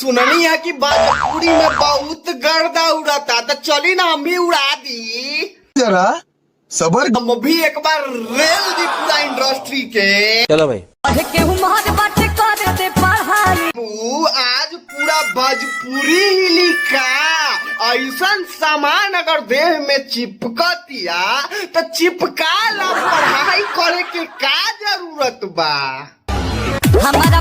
सुननी है कि भोजपुरी में बहुत गर्दा उड़ाता, तो चली ना हम भी उड़ा दी जरा सबर। हम भी एक बार रेल दी पूरा इंडस्ट्री के। चलो भाई आज पूरा भोजपुरी ही लिखा। ऐसा सामान अगर देह में चिपकतिया तो चिपका ला, पढ़ाई करे के का जरूरत बा। हमारा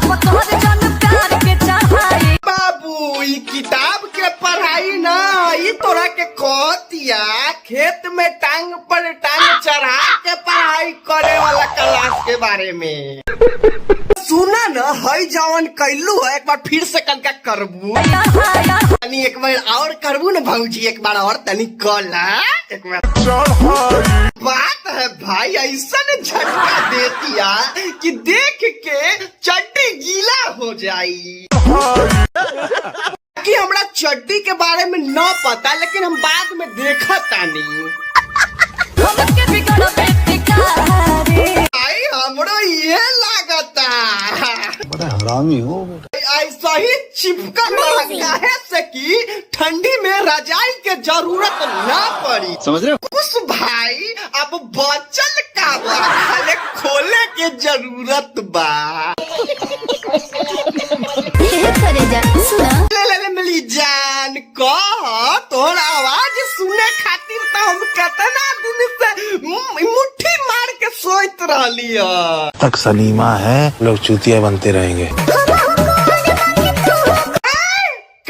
प्यार के चढ़ाई बाबू ई किताब के पढ़ाई ना, ई तोरा के कहतिया खेत में टांग पर टांग चढ़ा के पढ़ाई करे वाला क्लास के बारे में। सुना न हई जवन कैलू है एक बार फिर से कल का करबू, तनी एक बार और करबू न भाऊजी, एक बार और तनी कल एक बार। बात है भाई ऐसा ने झटका देतिया कि देख के चड्डी गीला हो जाई। कि हमरा चड्डी के बारे में न पता, लेकिन हम बाद में देखा तानी। भाई हमरो ये लागता बड़ा हरामी हो ऐसा ही चिपका रहा है से कि ठंडी में रजाई के जरूरत न पड़ी। समझ रहे हो? कुछ भाई अब बचल का बा, खाली खोले के जरूरत बा। ले मिली जान कह तोहर आवाज सुने खातिर तो हम कितना दिन से मुट्ठी मार के सोच रही तक सलीमा है, लोग चूतिया बनते रहेंगे।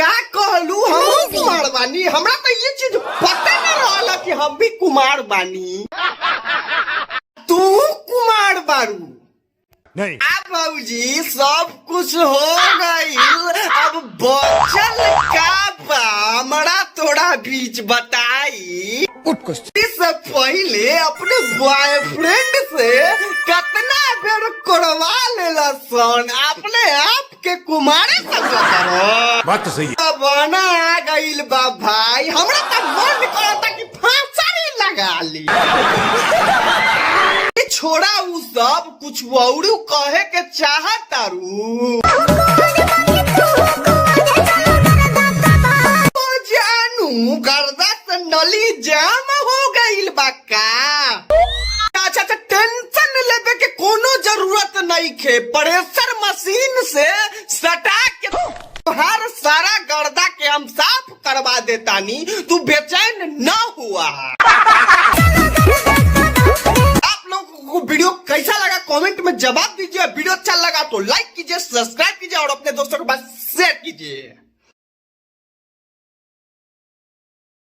का कहलू हम कुमार बानी? हमरा तो ये चीज पता नहीं रहला कि हम भी कुमार बानी। तू कुमार बारू नहीं। अब बाबूजी सब कुछ हो गई, अब बचल का बा हमरा थोड़ा बीच बताई। इससे पहले अपने बॉयफ्रेंड से कितना बेर करवा लेला सन, अपने आप के कुमारे समझ। बात तो सही है। बना आ गईल बा भाई, हमरा तो मन करता कि फांसी लगा ली। छोड़ा उ सब, कुछ और कहे के चाहतारू। जानू गर्दा से नली जाम हो गईल बा का। अच्छा टेंशन लेवे के कोनो जरूरत नहीं खे, प्रेशर मशीन से सटा के हर सारा गर्दा के हम साफ करवा देतानी, तू बेचैन न हुआ। वीडियो कैसा लगा कमेंट में जवाब दीजिए। वीडियो अच्छा लगा तो लाइक कीजिए, सब्सक्राइब कीजिए और अपने दोस्तों के पास शेयर कीजिए।